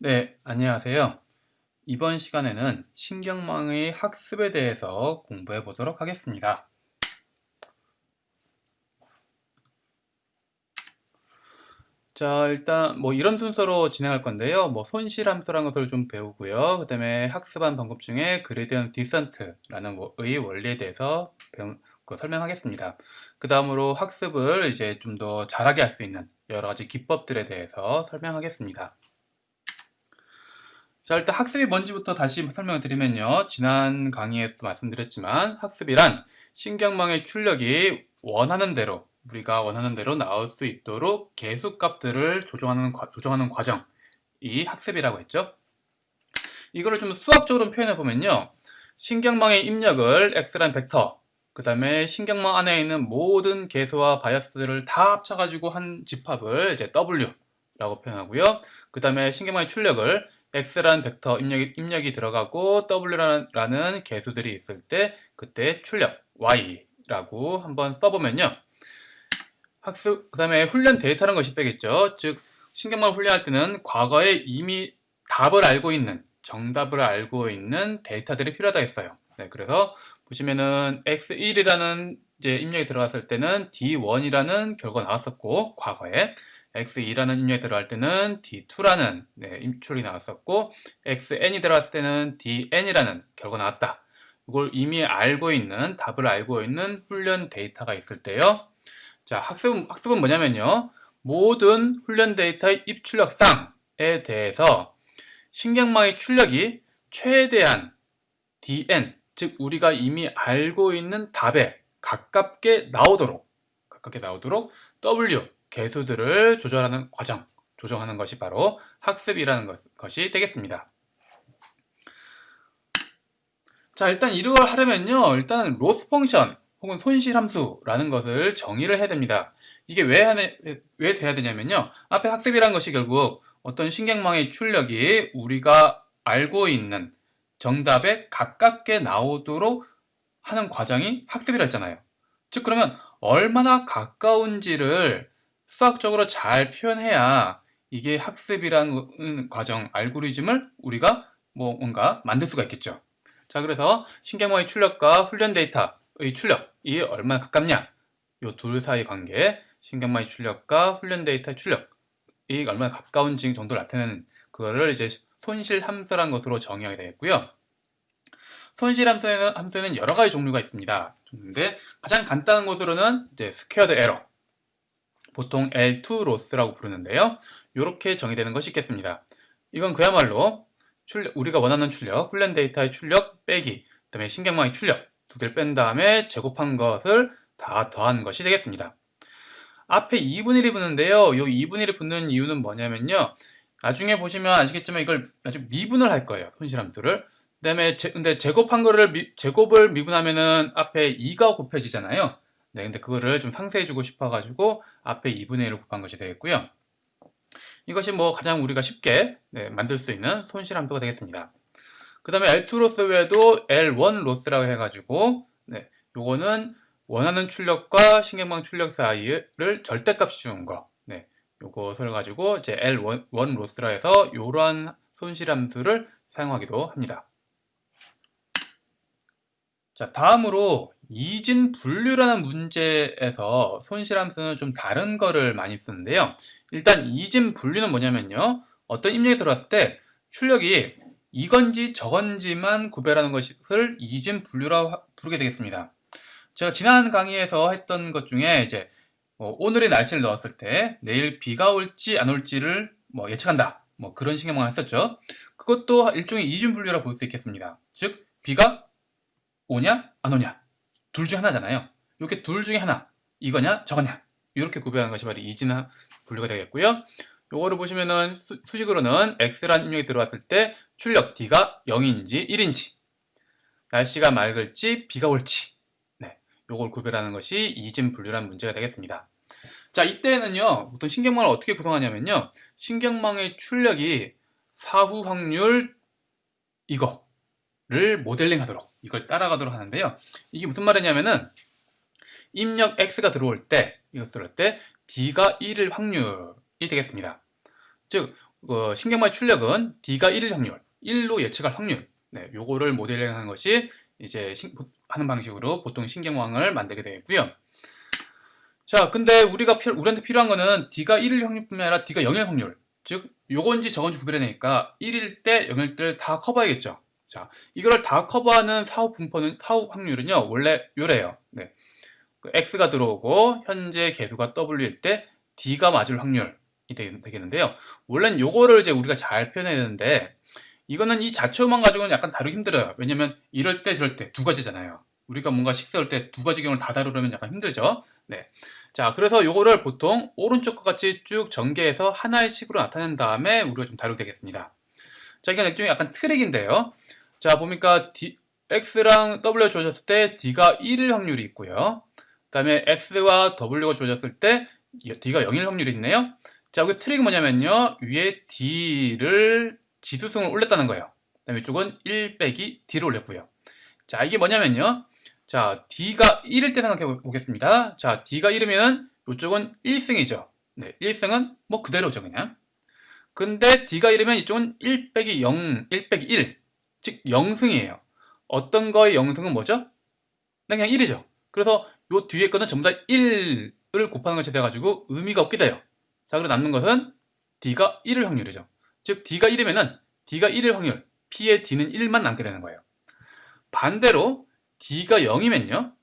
네, 안녕하세요. 이번 시간에는 신경망의 학습에 대해서 공부해 보도록 하겠습니다. 자, 일단 이런 순서로 진행할 건데요. 손실함수라는 것을 좀 배우고요. 그 다음에 학습한 방법 중에 그레디언트 디센트라는 의 원리에 대해서 설명하겠습니다. 그 다음으로 학습을 이제 좀 더 잘하게 할 수 있는 여러 가지 기법들에 대해서 설명하겠습니다. 자, 일단 학습이 뭔지부터 다시 설명을 드리면요. 지난 강의에서도 말씀드렸지만 학습이란 신경망의 출력이 우리가 원하는 대로 나올 수 있도록 계수값들을 조정하는 과정이 학습이라고 했죠. 이거를 좀 수학적으로 표현해 보면요. 신경망의 입력을 x라는 벡터, 그 다음에 신경망 안에 있는 모든 계수와 바이어스들을 다 합쳐가지고 한 집합을 이제 w라고 표현하고요. 그 다음에 신경망의 출력을 x라는 벡터 입력이 들어가고 w라는 계수들이 있을 때 그때 출력 y라고 한번 써보면요. 그 다음에 훈련 데이터라는 것이 있겠죠. 즉 신경망을 훈련할 때는 과거에 이미 정답을 알고 있는 데이터들이 필요하다 했어요. 네, 그래서 보시면은 x1이라는 이제 입력이 들어갔을 때는 d1이라는 결과가 나왔었고, 과거에 x2라는 입력이 들어갈 때는 d2라는 입출이 나왔었고, xn이 들어갔을 때는 dn이라는 결과가 나왔다. 이걸 이미 답을 알고 있는 훈련 데이터가 있을 때요. 자, 학습은 뭐냐면요. 모든 훈련 데이터의 입출력상에 대해서 신경망의 출력이 최대한 dn, 즉 우리가 이미 알고 있는 답에 가깝게 나오도록 w 계수들을 조정하는 것이 바로 학습이라는 것이 되겠습니다. 자, 일단 이걸 하려면요. 일단 로스 펑션 혹은 손실함수라는 것을 정의를 해야 됩니다. 이게 왜 돼야 되냐면요. 앞에 학습이라는 것이 결국 어떤 신경망의 출력이 우리가 알고 있는 정답에 가깝게 나오도록 하는 과정이 학습이라 했잖아요. 즉 그러면 얼마나 가까운지를 수학적으로 잘 표현해야 이게 학습이라는 과정, 알고리즘을 우리가 뭔가 만들 수가 있겠죠. 자, 그래서 신경망의 출력과 훈련 데이터의 출력이 얼마나 가깝냐? 이 둘 사이 관계, 신경망의 출력과 훈련 데이터의 출력이 얼마나 가까운지 정도를 나타내는 그거를 이제 손실함수라는 것으로 정의하게 되겠고요. 손실함수에는 여러 가지 종류가 있습니다. 근데 가장 간단한 것으로는 이제 스퀘어드 에러, 보통 L2 로스라고 부르는데요. 이렇게 정의되는 것이 있겠습니다. 이건 그야말로 우리가 원하는 출력, 훈련 데이터의 출력 빼기, 그 다음에 신경망의 출력 두 개를 뺀 다음에 제곱한 것을 다 더한 것이 되겠습니다. 앞에 2분의 1이 붙는데요. 이 2분의 1이 붙는 이유는 뭐냐면요. 나중에 보시면 아시겠지만 이걸 나중에 미분을 할 거예요. 손실함수를. 그 다음에 근데 제곱을 미분하면은 앞에 2가 곱해지잖아요. 네, 근데 그거를 좀 상세해주고 싶어가지고 앞에 2분의 1을 곱한 것이 되겠고요. 이것이 가장 우리가 쉽게 만들 수 있는 손실함수가 되겠습니다. 그 다음에 L2 로스 외에도 L1 로스라고 해가지고 요거는 원하는 출력과 신경망 출력 사이를 절대값이 주는 거. 요것을 가지고 이제 L1 로스라 해서 이러한 손실함수를 사용하기도 합니다. 자, 다음으로 이진 분류라는 문제에서 손실함수는 좀 다른 거를 많이 쓰는데요. 일단 이진 분류는 뭐냐면요. 어떤 입력이 들어왔을 때 출력이 이건지 저건지만 구별하는 것을 이진 분류라고 부르게 되겠습니다. 제가 지난 강의에서 했던 것 중에 이제 오늘의 날씨를 넣었을 때 내일 비가 올지 안 올지를 예측한다. 그런 신경망을 했었죠. 그것도 일종의 이진 분류라 볼 수 있겠습니다. 즉 비가 오냐 안 오냐 둘 중 하나잖아요. 이렇게 둘 중에 하나, 이거냐 저거냐 이렇게 구별하는 것이 바로 이진 분류가 되겠고요. 요거를 보시면은 수식으로는 x라는 입력이 들어왔을 때 출력 d가 0인지 1인지, 날씨가 맑을지 비가 올지, 요걸 구별하는 것이 이진 분류라는 문제가 되겠습니다. 자, 이때는요 보통 신경망을 어떻게 구성하냐면요, 신경망의 출력이 사후 확률 이거를 모델링 하도록, 이걸 따라가도록 하는데요. 이게 무슨 말이냐면은 입력 x가 들어올 때, 이거 쓸 때 d가 1일 확률이 되겠습니다. 즉 신경망의 출력은 D가 1일 확률, 1로 예측할 확률, 네, 요거를 모델링하는 것이 이제 하는 방식으로 보통 신경망을 만들게 되겠고요. 자, 근데 우리한테 필요한 거는 D가 1일 확률뿐만 아니라 D가 0일 확률. 즉, 요건지 저건지 구별해내니까 1일 때, 0일 때 다 커버해야겠죠. 자, 이거를 다 커버하는 사후 확률은요, 원래 요래요. 네. X가 들어오고, 현재 개수가 W일 때 D가 맞을 확률이 되겠는데요. 원래는 요거를 이제 우리가 잘 표현해야 되는데, 이거는 이 자체만 가지고는 약간 다루기 힘들어요. 왜냐면 이럴 때 저럴 때 두 가지잖아요. 우리가 뭔가 식 세울 때 두 가지 경우를 다 다루려면 약간 힘들죠. 네. 자, 그래서 요거를 보통 오른쪽과 같이 쭉 전개해서 하나의 식으로 나타낸 다음에 우리가 좀 다루게 되겠습니다. 자, 이건 일종의 약간 트릭인데요. 자, 보니까 X랑 W가 주어졌을 때 D가 1일 확률이 있고요. 그 다음에 X와 W가 주어졌을 때 D가 0일 확률이 있네요. 자, 여기 트릭이 뭐냐면요. 위에 D를 지수승을 올렸다는 거예요. 그 다음에 이쪽은 1 빼기 D를 올렸고요. 자, 이게 뭐냐면요. 자, D가 1일 때 생각해 보겠습니다. 자, D가 1이면 이쪽은 1승이죠. 네, 1승은 뭐 그대로죠, 그냥. 근데 D가 1이면 이쪽은 1 빼기 0, 1 빼기 1. 즉, 0승이에요. 어떤 거의 0승은 뭐죠? 그냥 1이죠. 그래서 요 뒤에 거는 전부 다 1을 곱하는 것이 돼가지고 의미가 없게 돼요. 자, 그리고 남는 것은 D가 1일 확률이죠. 즉, D가 1이면은 D가 1일 확률, P의 D는 1만 남게 되는 거예요. 반대로 D가 0이면요.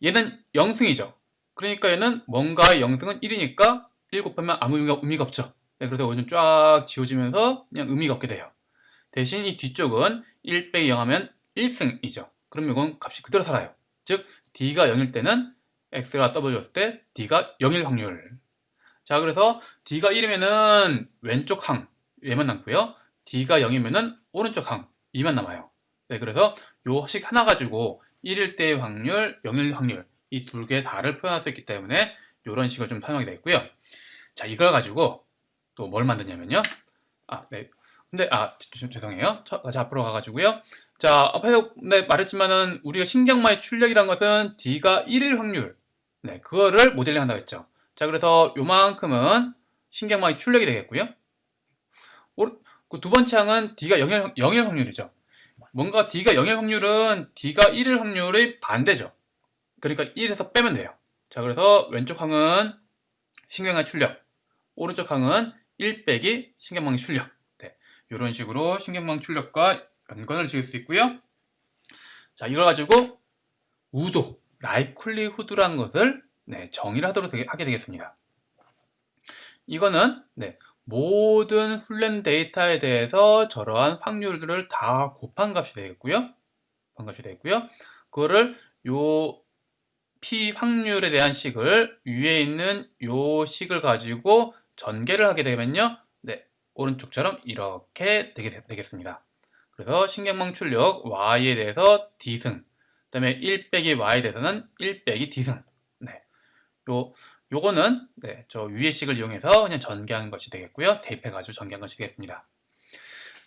얘는 0승이죠. 그러니까 얘는 뭔가의 0승은 1이니까 1 곱하면 아무 의미가 없죠. 네, 그래서 오늘 쫙 지워지면서 그냥 의미가 없게 돼요. 대신 이 뒤쪽은 1 빼기 0 하면 1승이죠. 그럼 이건 값이 그대로 살아요. 즉 D가 0일 때는 X가 W 였을 때 D가 0일 확률. 자, 그래서 D가 1이면은 왼쪽 항 얘만 남고요. D가 0이면은 오른쪽 항 2만 남아요. 네, 그래서 요 식 하나 가지고 1일 때의 확률, 0일 확률 이 두 개 다를 표현할 수 있기 때문에 이런 식으로 좀 사용이 되겠고요. 자, 이걸 가지고 또 뭘 만드냐면요. 네. 근데 죄송해요. 자, 앞으로 가가지고요. 자, 앞에서 말했지만은 우리가 신경망의 출력이란 것은 D가 1일 확률, 네, 그거를 모델링 한다고 했죠. 자, 그래서 요만큼은 신경망의 출력이 되겠고요. 그 두 번째 항은 D가 0일 확률이죠. 뭔가 D가 0일 확률은 D가 1일 확률의 반대죠. 그러니까 1에서 빼면 돼요. 자, 그래서 왼쪽 항은 신경망의 출력, 오른쪽 항은 1 빼기 신경망의 출력. 네, 이런 식으로 신경망 출력과 연관을 지을 수 있고요. 자, 이걸 가지고 우도, 라이클리후드라는 것을 정의를 하게 되겠습니다. 이거는 모든 훈련 데이터에 대해서 저러한 확률들을 다 곱한 값이 되겠고요. 그거를 요 P 확률에 대한 식을 위에 있는 요 식을 가지고 전개를 하게 되면요. 오른쪽처럼 이렇게 되겠습니다. 그래서 신경망 출력 Y에 대해서 D승, 그 다음에 1 빼기 Y에 대해서는 1 빼기 D승. 요거는 저 위의 식을 이용해서 그냥 전개하는 것이 되겠고요. 대입해가지고 전개하는 것이 되겠습니다.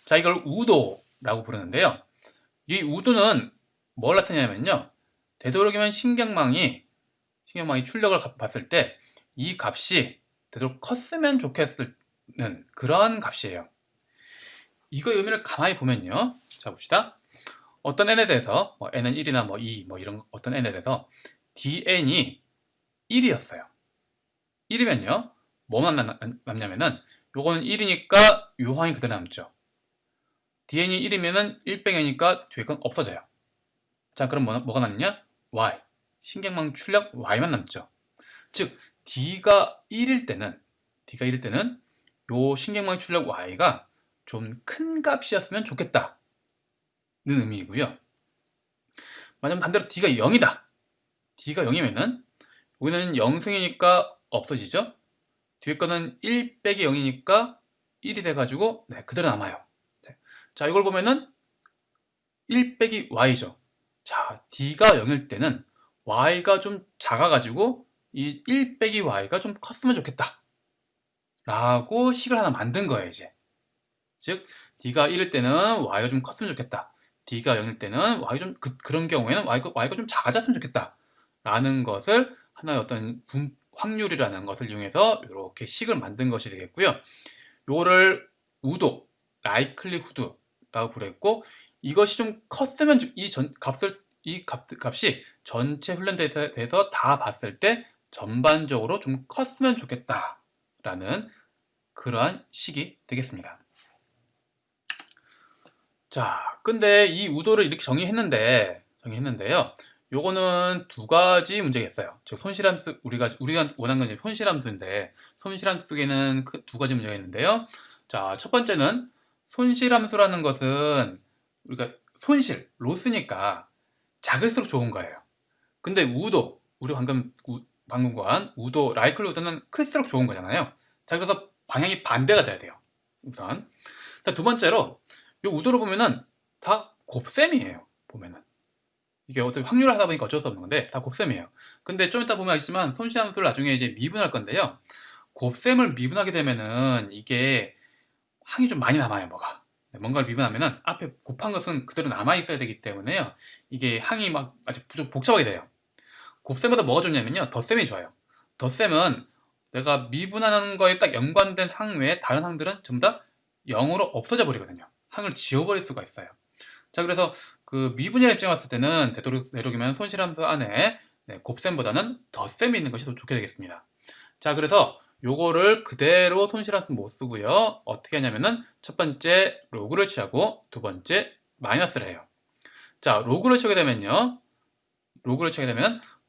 자, 이걸 우도라고 부르는데요. 이 우도는 뭘 나타내냐면요. 되도록이면 신경망이 출력을 봤을 때 이 값이 되도록 컸으면 좋겠는 그런 값이에요. 이거 의미를 가만히 보면요. 자, 봅시다. 어떤 n에 대해서 n은 1이나 2 이런 어떤 n에 대해서 dn이 1이었어요. 1이면요. 뭐만 남냐면은 요거는 1이니까 요 항이 그대로 남죠. dn이 1이면은 1 빼기니까 뒤에 건 없어져요. 자, 그럼 뭐가 남냐? y. 신경망 출력 y만 남죠. 즉 D가 1일 때는 요 신경망 출력 Y가 좀 큰 값이었으면 좋겠다는 의미이고요. 만약 반대로 D가 0이다. D가 0이면은 여기는 0승이니까 없어지죠. 뒤에 거는 1 빼기 0이니까 1이 돼가지고 그대로 남아요. 자, 이걸 보면은 1 빼기 Y죠. 자, D가 0일 때는 Y가 좀 작아가지고 이 1 빼기 Y가 좀 컸으면 좋겠다 라고 식을 하나 만든 거예요. 이제 즉 D가 1일 때는 Y가 좀 컸으면 좋겠다. D가 0일 때는 Y 좀 그런 경우에는 Y가 좀 작아졌으면 좋겠다 라는 것을 하나의 어떤 확률이라는 것을 이용해서 이렇게 식을 만든 것이 되겠고요. 요거를 우도, 라이클리후드라고 부르겠고, 이것이 좀 컸으면 이 값이 전체 훈련 데이터에서 다 봤을 때 전반적으로 좀 컸으면 좋겠다라는 그러한 식이 되겠습니다. 자, 근데 이 우도를 이렇게 정의했는데요. 요거는 두 가지 문제가 있어요. 즉 손실함수 우리가 원하는 건 이제 손실함수인데 손실함수에는 두 가지 문제가 있는데요. 자, 첫 번째는 손실함수라는 것은 우리가 로스니까 작을수록 좋은 거예요. 근데 우리 방금 구한 우도, 라이클로우드는 클수록 좋은 거잖아요. 자, 그래서 방향이 반대가 돼야 돼요. 우선. 자, 두 번째로 이 우도를 보면은 다 곱셈이에요. 보면은. 이게 어떻게 확률을 하다 보니까 어쩔 수 없는 건데 다 곱셈이에요. 근데 좀 이따 보면 알겠지만 손실함수를 나중에 이제 미분할 건데요. 곱셈을 미분하게 되면은 이게 항이 좀 많이 남아요. 뭔가를 미분하면은 앞에 곱한 것은 그대로 남아 있어야 되기 때문에요. 이게 항이 막 아주 좀 복잡하게 돼요. 곱셈보다 뭐가 좋냐면요. 덧셈이 좋아요. 덧셈은 내가 미분하는 거에 딱 연관된 항 외에 다른 항들은 전부 다 0으로 없어져 버리거든요. 항을 지워버릴 수가 있어요. 자, 그래서 그 미분열 입장에 봤을 때는 되도록이면 손실함수 안에 곱셈보다는 덧셈이 있는 것이 더 좋게 되겠습니다. 자, 그래서 요거를 그대로 손실함수 못 쓰고요. 어떻게 하냐면은 첫 번째 로그를 취하고 두 번째 마이너스를 해요. 자, 로그를 취하게 되면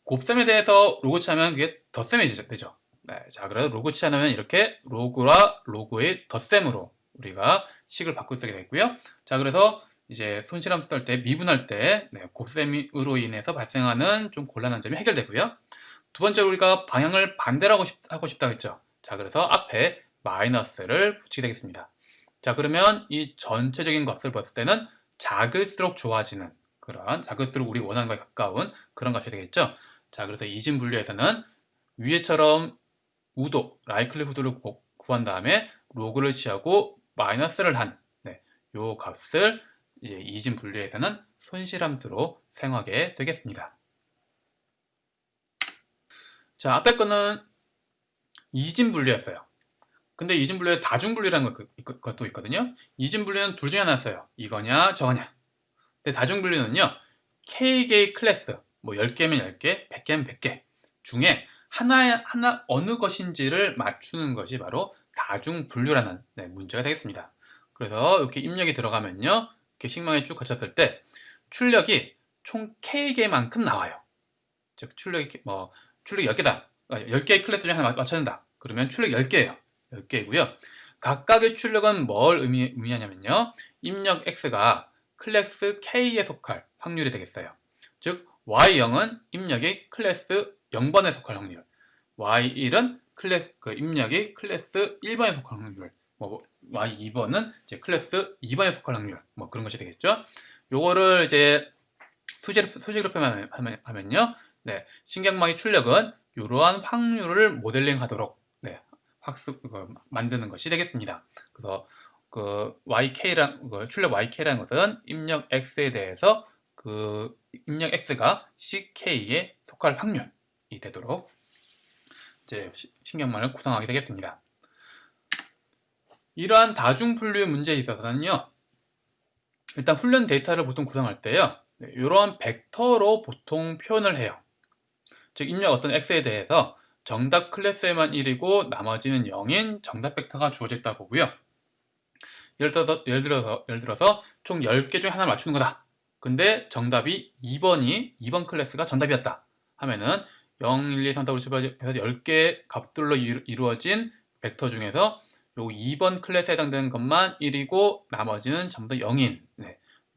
곱셈에 대해서 로그 취하면 그게 덧셈이 되죠. 네, 자, 그래서 로그 취하면 이렇게 로그와 로그의 덧셈으로 우리가 식을 바꿀 수 있게 되고요. 자, 그래서 이제 손실함수 쓸 때 미분할 때 곱셈으로 인해서 발생하는 좀 곤란한 점이 해결되고요. 두 번째로 우리가 방향을 반대로 하고 싶다고 했죠. 자, 그래서 앞에 마이너스를 붙이게 되겠습니다. 자, 그러면 이 전체적인 값을 봤을 때는 작을수록 좋아지는 작을수록 우리 원하는 거에 가까운 그런 값이 되겠죠. 자, 그래서 이진 분류에서는 위에처럼 우도, 라이클리후드를 구한 다음에 로그를 취하고 마이너스를 한 요 값을 이제 이진 분류에서는 손실함수로 사용하게 되겠습니다. 자, 앞에 거는 이진 분류였어요. 근데 이진 분류에 다중 분류라는 것도 있거든요. 이진 분류는 둘 중에 하나였어요. 이거냐 저거냐. 근데 다중 분류는요. K개의 클래스, 뭐 10개면 10개, 100개면 100개 중에 하나 어느 것인지를 맞추는 것이 바로 다중 분류라는 문제가 되겠습니다. 그래서 이렇게 입력이 들어가면요. 이렇게 식망에 쭉 거쳤을 때 출력이 총 K개만큼 나와요. 즉 출력이 10개다. 10개의 클래스 중에 하나 맞춰야 된다. 그러면 출력 10개예요. 10개이고요. 각각의 출력은 뭘 의미하냐면요. 입력 X가 클래스 K에 속할 확률이 되겠어요. 즉 Y0은 입력이 클래스 0번에 속할 확률, Y1은 입력이 클래스 1번에 속할 확률, Y2번은 이제 클래스 2번에 속할 확률, 그런 것이 되겠죠. 요거를 이제 수식으로 표현하면요. 신경망의 출력은 이러한 확률을 모델링하도록 만드는 것이 되겠습니다. 그래서 출력 YK라는 것은 입력 X에 대해서 입력 X가 CK에 속할 확률이 되도록 이제 신경망을 구성하게 되겠습니다. 이러한 다중 분류의 문제에 있어서는요. 일단 훈련 데이터를 보통 구성할 때요. 이러한 벡터로 보통 표현을 해요. 즉 입력 어떤 X에 대해서 정답 클래스에만 1이고 나머지는 0인 정답 벡터가 주어졌다 보고요. 예를 들어서 총 10개 중에 하나를 맞추는 거다. 근데 정답이 2번 클래스가 정답이었다 하면은 0, 1, 2, 3, 4, 5, 6, 7, 8 해서 10개 값들로 이루어진 벡터 중에서 요 2번 클래스에 해당되는 것만 1이고 나머지는 전부 다 0인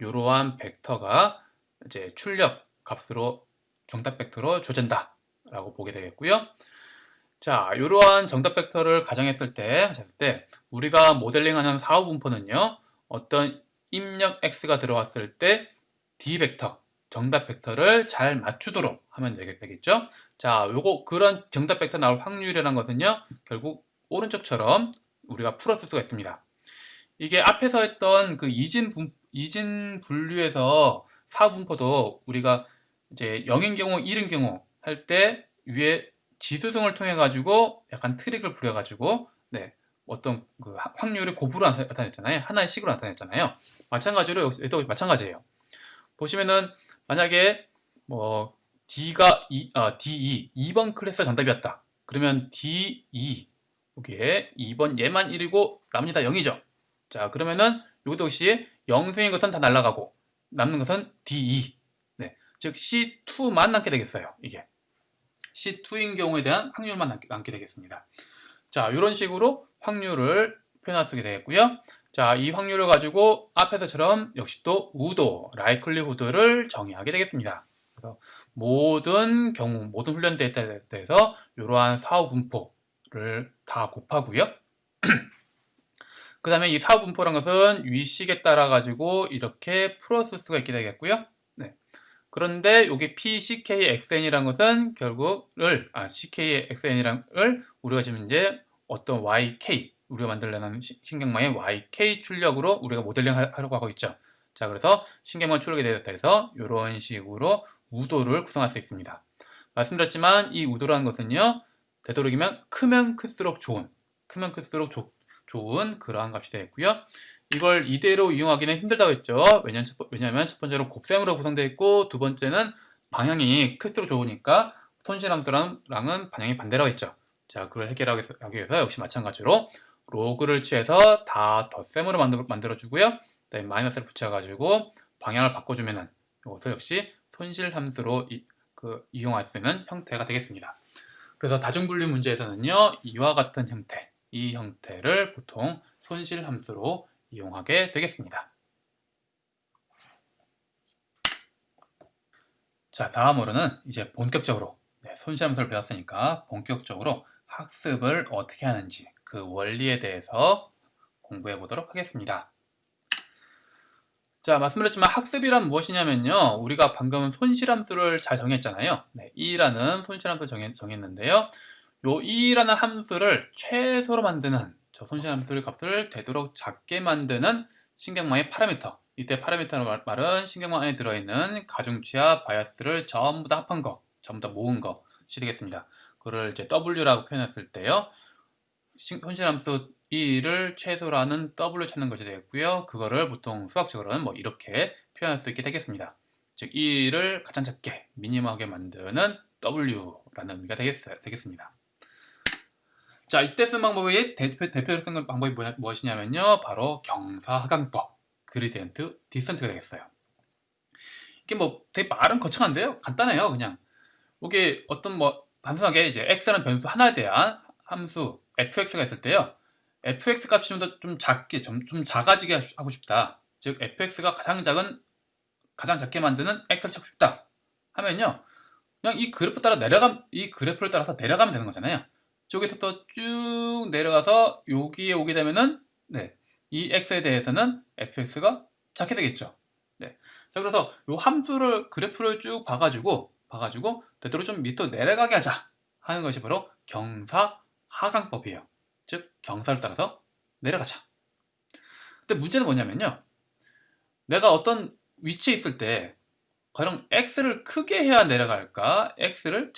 이러한 벡터가 이제 출력 값으로 정답 벡터로 주어진다 라고 보게 되겠고요. 자, 이러한 정답 벡터를 가정했을 때 우리가 모델링하는 사후 분포는요. 어떤 입력 X가 들어왔을 때 D 벡터, 정답 벡터를 잘 맞추도록 하면 되겠죠. 자, 그런 정답 벡터 나올 확률이라는 것은요. 결국 오른쪽처럼 우리가 풀었을 수가 있습니다. 이게 앞에서 했던 그 이진 분류에서 사후 분포도 우리가 이제 0인 경우, 1인 경우 할 때 위에 지수성을 통해 가지고 약간 트릭을 부려 가지고 어떤 그 확률이 곱으로 나타냈잖아요. 하나의 식으로 나타냈잖아요. 마찬가지로 여기도 마찬가지예요. 보시면은 만약에 뭐 D가 D2, 2번 클래스가 정답이었다. 그러면 D2 여기에 2번 얘만 1이고 나머지 다 0이죠. 자, 그러면은 여기도 역시 0승인 것은 다 날아가고 남는 것은 D2. 네. 즉 C2만 남게 되겠어요. 이게 C2인 경우에 대한 확률만 남게 되겠습니다. 자, 이런 식으로 확률을 표현할 수 있게 되겠고요. 자, 이 확률을 가지고 앞에서처럼 역시 또 우도, 라이클리후드를 정의하게 되겠습니다. 그래서 모든 경우, 모든 훈련 데이터에 대해서 이러한 사후 분포를 다 곱하고요. 그 다음에 이 사후 분포란 것은 위식에 따라 가지고 이렇게 풀어쓸 수가 있게 되겠고요. 네. 그런데 여기 PCKXN이라는 것은 결국을 CKXN이를 우리가 지금 이제 어떤 YK 우리가 만들려는 신경망의 YK 출력으로 우리가 모델링 하려고 하고 있죠. 자, 그래서 신경망 출력에 대해서 이런 식으로 우도를 구성할 수 있습니다. 말씀드렸지만 이 우도라는 것은요, 되도록이면 크면 클수록 좋은 그러한 값이 되겠고요. 이걸 이대로 이용하기는 힘들다고 했죠. 왜냐하면 첫 번째로 곱셈으로 구성되어 있고 두 번째는 방향이 클수록 좋으니까 손실함수랑은 방향이 반대라고 했죠. 자, 그걸 해결하기 위해서 역시 마찬가지로 로그를 취해서 다 덧셈으로 만들어주고요. 그다음에 마이너스를 붙여가지고 방향을 바꿔주면은 이것을 역시 손실함수로 이용할 수 있는 형태가 되겠습니다. 그래서 다중분류 문제에서는요, 이와 같은 형태, 이 형태를 보통 손실함수로 이용하게 되겠습니다. 자, 다음으로는 이제 본격적으로 손실함수를 배웠으니까 본격적으로 학습을 어떻게 하는지 그 원리에 대해서 공부해 보도록 하겠습니다. 자, 말씀드렸지만 학습이란 무엇이냐면요, 우리가 방금 손실함수를 잘 정했잖아요. E라는 손실함수를 정했는데요, 요 E라는 함수를 최소로 만드는 저 손실함수의 값을 되도록 작게 만드는 신경망의 파라미터, 이때 파라미터라는 말은 신경망 안에 들어있는 가중치와 바이어스를 전부 다 합한 거, 전부 다 모은 것이 되겠습니다. 그걸 이제 W라고 표현했을 때요, 손실함수 E를 최소로 하는 W 찾는 것이 되겠고요. 그거를 보통 수학적으로는 뭐 이렇게 표현할 수 있게 되겠습니다. 즉 E를 가장 작게, 미니멀하게 만드는 W라는 의미가 되겠습니다. 자, 이때 쓴 방법이 대표로 쓴 방법이 무엇이냐면요, 바로 경사하강법, 그레디언트 디센트가 되겠어요. 이게 뭐 되게 말은 거창한데요, 간단해요. 그냥 이게 어떤 뭐 단순하게 이제 x라는 변수 하나에 대한 함수 fx가 있을 때요, fx 값이 좀 작게, 좀 작아지게 하고 싶다. 즉 fx가 가장 작게 만드는 x를 찾고 싶다 하면요, 그냥 이 그래프를 따라서 내려가면 되는 거잖아요. 저기서부터 쭉 내려가서 여기에 오게 되면은 이 x에 대해서는 fx가 작게 되겠죠. 자, 그래서 이 그래프를 쭉 봐가지고 되도록 좀 밑으로 내려가게 하자 하는 것이 바로 경사하강법이에요. 즉 경사를 따라서 내려가자. 근데 문제는 뭐냐면요, 내가 어떤 위치에 있을 때 과연 x를 크게 해야 내려갈까, x를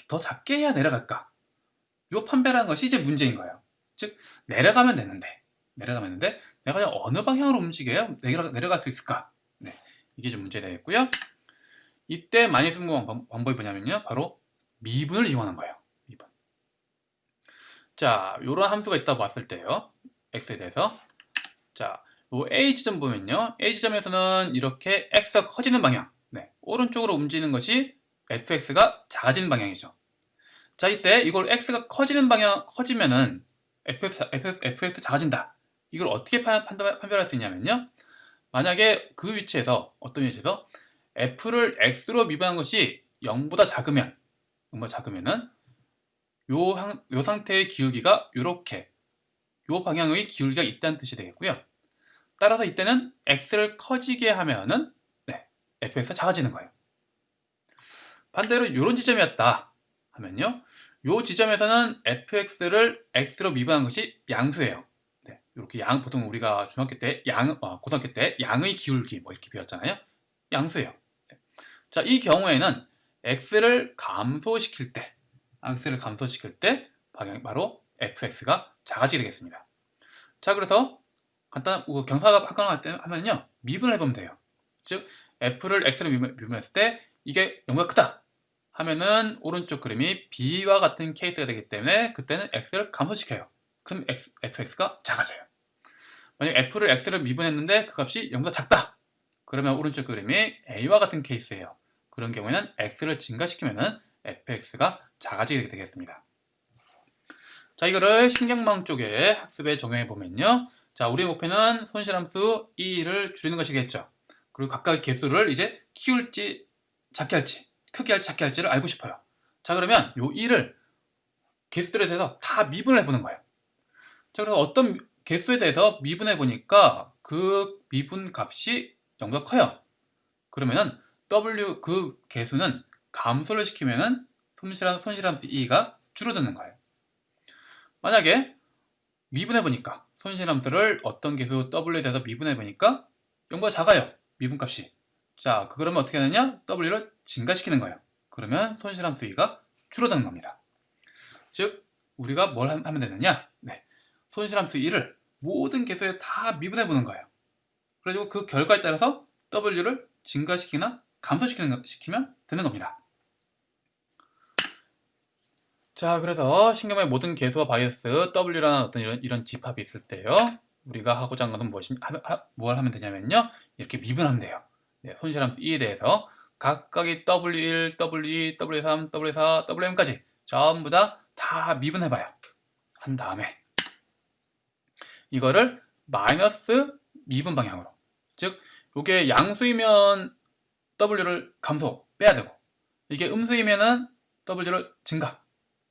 더 작게 해야 내려갈까, 이 판별하는 것이 이제 문제인 거예요. 즉 내려가면 되는데 내가 그냥 어느 방향으로 움직여야 내려갈 수 있을까? 이게 좀 문제가 되겠고요. 이때 많이 쓰는 방법이 뭐냐면요, 바로 미분을 이용하는 거예요. 미분. 자, 이런 함수가 있다고 봤을 때요, x에 대해서. 자, 요 A 지점 보면요, A 지점에서는 이렇게 x가 커지는 방향, 오른쪽으로 움직이는 것이 fx가 작아지는 방향이죠. 자, 이때 이걸 x가 커지면은 fx 작아진다. 이걸 어떻게 판별할 수 있냐면요, 만약에 그 위치에서, 어떤 위치에서 f를 x로 미분한 것이 0보다 작으면은 요 상태의 기울기가 요렇게, 요 방향의 기울기가 있다는 뜻이 되겠고요. 따라서 이때는 x를 커지게 하면은 fx가 작아지는 거예요. 반대로 이런 지점이었다 하면요, 요 지점에서는 fx를 x로 미분한 것이 양수예요. 이렇게 보통 우리가 고등학교 때 양의 기울기 뭐 이렇게 배웠잖아요. 양수예요. 자, 이 경우에는 x를 감소시킬 때 방향이 바로 fx가 작아지게 되겠습니다. 자, 그래서 간단한 경사각형할 때 하면요, 미분을 해보면 돼요. 즉 f를 x로 미분했을 때 이게 0보다 크다 하면은 오른쪽 그림이 b와 같은 케이스가 되기 때문에 그때는 x를 감소시켜요. 그럼 fx가 작아져요. 만약 f를 x로 미분했는데 그 값이 0보다 작다 그러면 오른쪽 그림이 a와 같은 케이스예요. 그런 경우에는 x를 증가시키면은 fx가 작아지게 되겠습니다. 자, 이거를 신경망 쪽에 학습에 적용해 보면요, 자, 우리의 목표는 손실함수 2를 줄이는 것이겠죠. 그리고 각각의 개수를 이제 키울지 작게 할지 크게 할지 작게 할지를 알고 싶어요. 자, 그러면 요 2를 개수들에 대해서 다 미분을 해보는 거예요. 자, 그래서 어떤 개수에 대해서 미분해 보니까 그 미분 값이 0보다 커요. 그러면은 w 그 개수는 감소를 시키면은 손실함수 2가 줄어드는 거예요. 만약에 미분해 보니까 손실함수를 어떤 개수 w에 대해서 미분해 보니까 0보다 작아요. 미분값이. 자, 그러면 어떻게 하느냐? w를 증가시키는 거예요. 그러면 손실함수 2가 줄어드는 겁니다. 즉 우리가 뭘 하면 되느냐? 네, 손실함수 2를 모든 개수에 다 미분해 보는 거예요. 그리고 그 결과에 따라서 w를 증가시키나 감소시키면 되는 겁니다. 자, 그래서 신경망의 모든 개수와 바이어스 w라는 어떤 이런 집합이 있을 때요, 우리가 하고자 하는 것은 뭘 하면 되냐면요, 이렇게 미분하면 돼요. 네, 손실함수 2에 대해서 각각이 w1, w2, w3, w4, wm까지 전부 다 미분해봐요. 한 다음에 이거를 마이너스 미분 방향으로, 즉 이게 양수이면 w를 감소 빼야 되고, 이게 음수이면은 w를 증가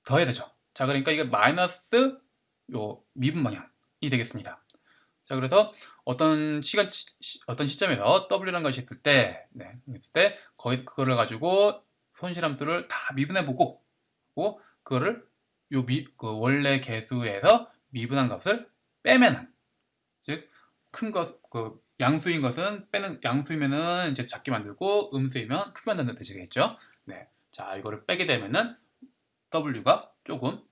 더해야 되죠. 자, 그러니까 이게 마이너스 요 미분 방향이 되겠습니다. 자, 그래서 어떤 시점에서 w라는 것이 있을 때, 거의 그거를 가지고 손실함수를 다 미분해보고, 그거를 그 원래 개수에서 미분한 값을 빼면, 즉 큰 것, 그 양수인 것은 양수이면은 이제 작게 만들고 음수이면 크게 만드는 뜻이 되겠죠. 네, 자, 이거를 빼게 되면은 w가 조금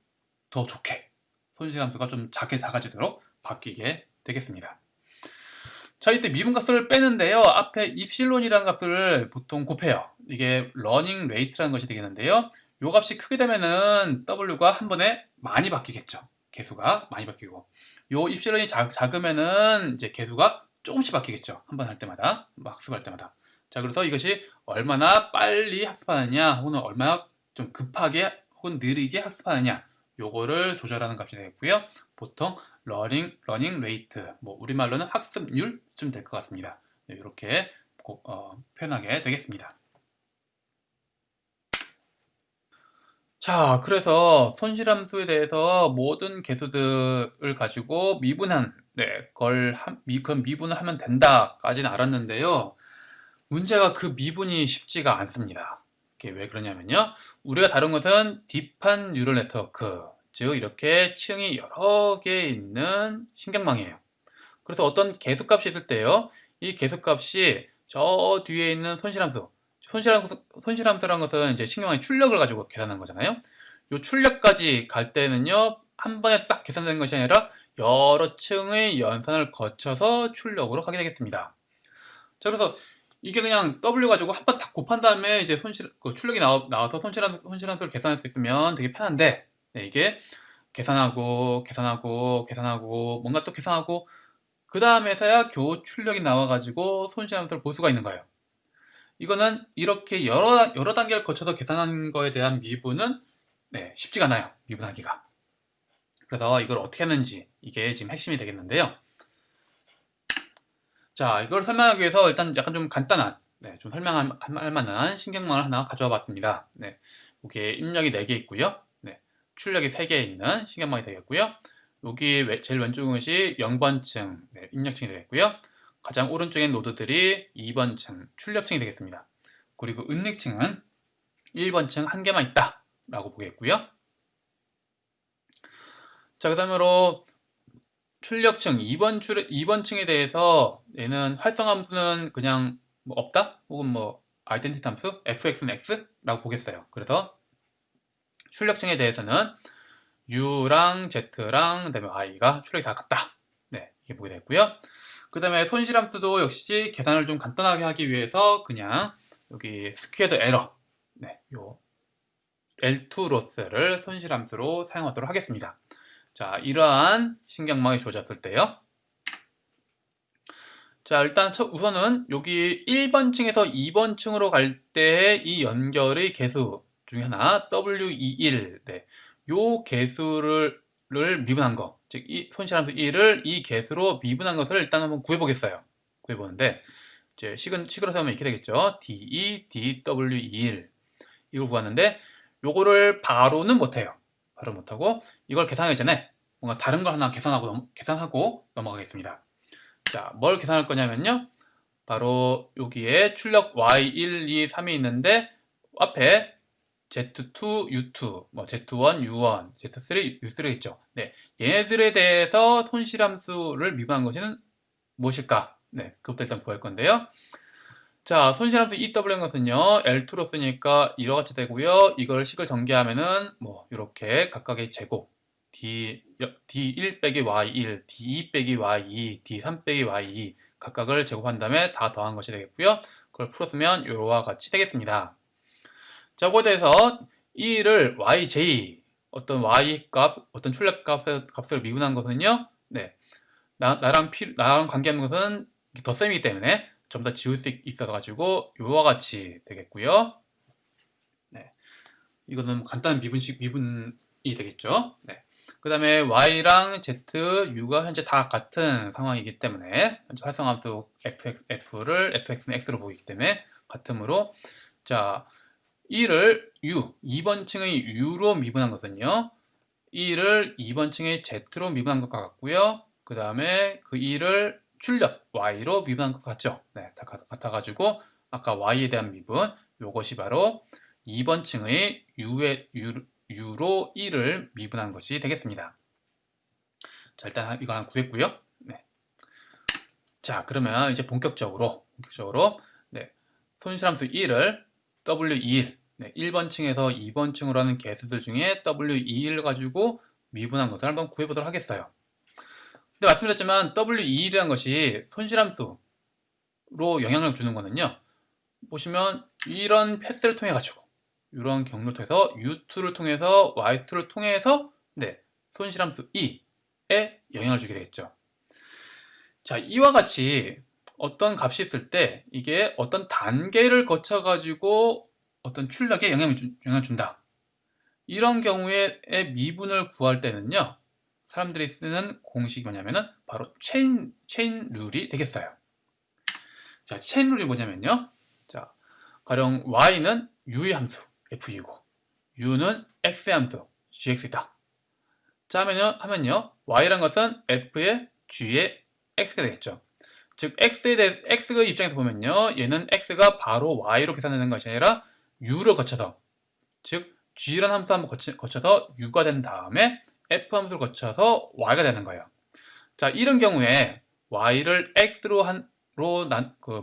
더 좋게, 손실함수가 좀 작아지도록 바뀌게 되겠습니다. 자, 이때 미분값을 빼는데요, 앞에 입실론이라는 값을 보통 곱해요. 이게 러닝 레이트라는 것이 되겠는데요, 요 값이 크게 되면은 w가 한 번에 많이 바뀌겠죠. 개수가 많이 바뀌고, 요 입실론이 작으면은 이제 개수가 조금씩 바뀌겠죠. 한 번 할 때마다, 학습할 때마다. 자, 그래서 이것이 얼마나 빨리 학습하느냐, 혹은 얼마나 좀 급하게 혹은 느리게 학습하느냐, 요거를 조절하는 값이 되겠고요. 보통 러닝 레이트, 뭐 우리말로는 학습률쯤 될 것 같습니다. 네, 이렇게 표현하게 되겠습니다. 자, 그래서 손실함수에 대해서 모든 개수들을 가지고 미분한, 그런 미분을 하면 된다까지는 알았는데요, 문제가 그 미분이 쉽지가 않습니다. 이게 왜 그러냐면요, 우리가 다룬 것은 딥한 뉴럴 네트워크, 즉 이렇게 층이 여러 개 있는 신경망이에요. 그래서 어떤 개수값이 있을 때요, 이 개수값이 저 뒤에 있는 손실함수라는 것은 이제 신경망의 출력을 가지고 계산한 거잖아요. 이 출력까지 갈 때는요, 한 번에 딱 계산되는 것이 아니라 여러 층의 연산을 거쳐서 출력으로 하게 되겠습니다. 자, 그래서 이게 그냥 W 가지고 한 번 다 곱한 다음에 이제 출력이 나와서 손실함수를 계산할 수 있으면 되게 편한데, 네, 이게 계산하고 뭔가 또 계산하고 그 다음에서야 겨우 출력이 나와가지고 손실함수를 볼 수가 있는 거예요. 이거는 이렇게 여러 단계를 거쳐서 계산한 거에 대한 미분은 쉽지가 않아요. 미분하기가. 그래서 이걸 어떻게 하는지, 이게 지금 핵심이 되겠는데요. 자, 이걸 설명하기 위해서 일단 약간 좀 간단한, 좀 설명할 만한 신경망을 하나 가져와 봤습니다. 여기에 입력이 4개 있고요. 출력이 3개 있는 신경망이 되겠고요. 여기 제일 왼쪽 것이 0번층, 입력층이 되겠고요. 가장 오른쪽에 노드들이 2번층, 출력층이 되겠습니다. 그리고 은닉층은 1번층 한 개만 있다 라고 보겠고요. 자, 그 다음으로 출력층 2번층에 대해서 얘는 활성함수는 그냥 뭐 없다? 혹은 뭐 아이덴티티 함수 fx는 x라고 보겠어요. 그래서 출력층에 대해서는 u랑 z랑 그다음에 y가 출력이 다 같다, 이게 보게 됐고요. 그 다음에 손실함수도 역시 계산을 좀 간단하게 하기 위해서 그냥 여기 스퀘어드 에러, 네, 요 L2 로스를 손실함수로 사용하도록 하겠습니다. 자, 이러한 신경망이 주어졌을 때요. 자, 일단 우선은 여기 1번 층에서 2번 층으로 갈 때 이 연결의 개수 중에 하나 W21, 네, 요 개수를 미분한 거, 즉 이 손실함수 1을 이 개수로 미분한 것을 일단 한번 구해보겠어요. 구해보는데 이제 식으로 세우면 이렇게 되겠죠. D2, DW21 이걸 구하는데 요거를 바로는 못해요. 바로 못하고 이걸 계산하기 전에 뭔가 다른 걸 하나 계산하고 넘어가겠습니다. 자, 뭘 계산할 거냐면요. 바로 여기에 출력 Y1, 2, 3이 있는데 앞에 Z2, U2, 뭐 Z1, U1, Z3, U3가 있죠. 네, 얘네들에 대해서 손실함수를 미분한 것은 무엇일까? 네, 그것부터 일단 구할 건데요. 자, 손실함수 EW인 것은요, L2로 쓰니까 이와 같이 되고요. 이걸 식을 전개하면은 뭐 이렇게 각각의 제곱 D1 빼기 Y1, D2 빼기 Y2, D3 빼기 Y2 각각을 제곱한 다음에 다 더한 것이 되겠고요. 그걸 풀었으면 이와 같이 되겠습니다. 자, 그거에 대해서 E를 YJ, 어떤 Y 값, 어떤 출력 값을 미분한 것은요, 네, 나랑 관계하는 것은 덧셈이기 때문에 전부 다 지울 수 있어서 가지고 이와 같이 되겠고요. 네, 이거는 간단한 미분이 되겠죠. 네. 그 다음에 y랑 z, u가 현재 다 같은 상황이기 때문에 활성함수 f를 fx는 x로 보이기 때문에 같으므로 자, 1을 u, 2번 층의 u로 미분한 것은요 1을 2번 층의 z로 미분한 것과 같고요. 그 다음에 그 1을 출력 y로 미분한 것 같죠. 네, 다 같아가지고 아까 y에 대한 미분 요것이 바로 2번 층의 u로 1을 미분한 것이 되겠습니다. 자, 일단 이거 하나 구했고요. 네. 자, 그러면 이제 본격적으로 네, 손실함수 1을 W21, 네, 1번 층에서 2번 층으로 하는 개수들 중에 W21을 가지고 미분한 것을 한번 구해보도록 하겠어요. 근데 말씀드렸지만 W21이라는 것이 손실함수로 영향을 주는 거는요. 보시면 이런 패스를 통해 가지고 이런 경로를 통해서 U2를 통해서 Y2를 통해서 네, 손실함수 E에 영향을 주게 되겠죠. 자, 이와 같이 어떤 값이 있을 때 이게 어떤 단계를 거쳐 가지고 어떤 출력에 영향을 준다. 이런 경우에 미분을 구할 때는요. 사람들이 쓰는 공식이 뭐냐면은 바로 체인 룰이 되겠어요. 자, 체인 룰이 뭐냐면요. 자, 가령 y는 u의 함수 f이고 u는 x의 함수 gx이다. 자, 하면요. y란 것은 f의 g의 x가 되겠죠. 즉 x의 입장에서 보면요. 얘는 x가 바로 y로 계산되는 것이 아니라 u를 거쳐서 즉 g란 함수 한번 거쳐서 u가 된 다음에 f 함수를 거쳐서 y가 되는 거예요. 자, 이런 경우에 y를 x로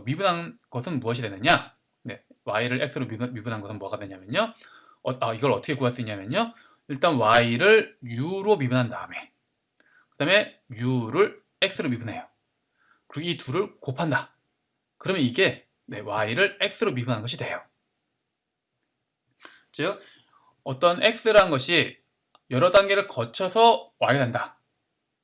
미분한 것은 무엇이 되느냐? 네, y를 x로 미분한 것은 뭐가 되냐면요. 이걸 어떻게 구할 수 있냐면요. 일단 y를 u로 미분한 다음에 그 다음에 u를 x로 미분해요. 그리고 이 둘을 곱한다. 그러면 이게 네, y를 x로 미분한 것이 돼요. 즉 어떤 x라는 것이 여러 단계를 거쳐서 y가 된다.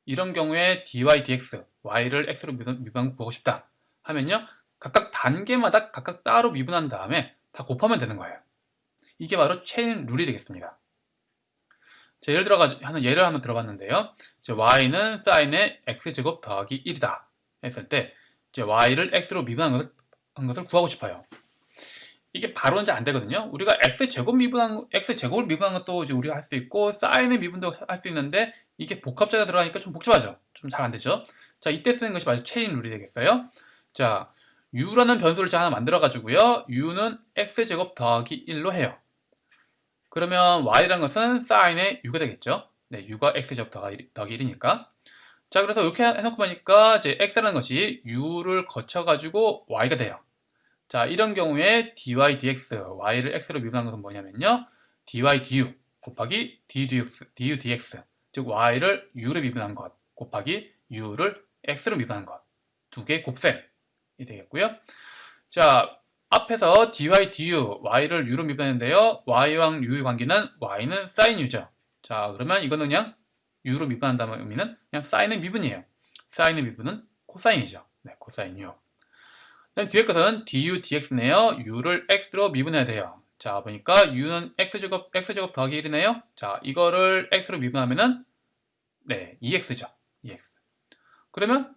이런 경우에 dy, dx, y를 x로 미분한 구하고 싶다 하면요. 각각 단계마다 각각 따로 미분한 다음에 다 곱하면 되는 거예요. 이게 바로 체인 룰이 되겠습니다. 자, 예를 한번 들어봤는데요. y는 사인의 x제곱 더하기 1이다 했을 때 이제 y를 x로 미분한 것을 구하고 싶어요. 이게 바로 이제 안 되거든요. 우리가 x제곱을 미분한 것도 이제 우리가 할 수 있고 사인의 미분도 할 수 있는데 이게 복합자가 들어가니까 좀 복잡하죠. 좀 잘 안 되죠. 자, 이때 쓰는 것이 바로 체인 룰이 되겠어요. 자, u라는 변수를 제가 하나 만들어 가지고요. u는 x제곱 더하기 1로 해요. 그러면 y라는 것은 사인의 u가 되겠죠. 네, u가 x제곱 더하기 1이니까. 자, 그래서 이렇게 해놓고 보니까 이제 x라는 것이 u를 거쳐 가지고 y가 돼요. 자, 이런 경우에 dy dx, y를 x로 미분한 것은 뭐냐면요. dy du 곱하기 du dx, 즉 y를 u로 미분한 것 곱하기 u를 x로 미분한 것. 두 개의 곱셈이 되겠고요. 자, 앞에서 dy, du, y를 u로 미분했는데요. y랑 u의 관계는 y는 sin u죠. 자, 그러면 이거는 그냥 u로 미분한다는 의미는 그냥 sin의 미분이에요. sin의 미분은 코사인이죠. 네, 코사인 u. 그다음 뒤에 것은 du, dx네요. u를 x로 미분해야 돼요. 자, 보니까 u는 x제곱 더하기 1이네요. 자, 이거를 x로 미분하면은 네, 2x죠. 2x. 그러면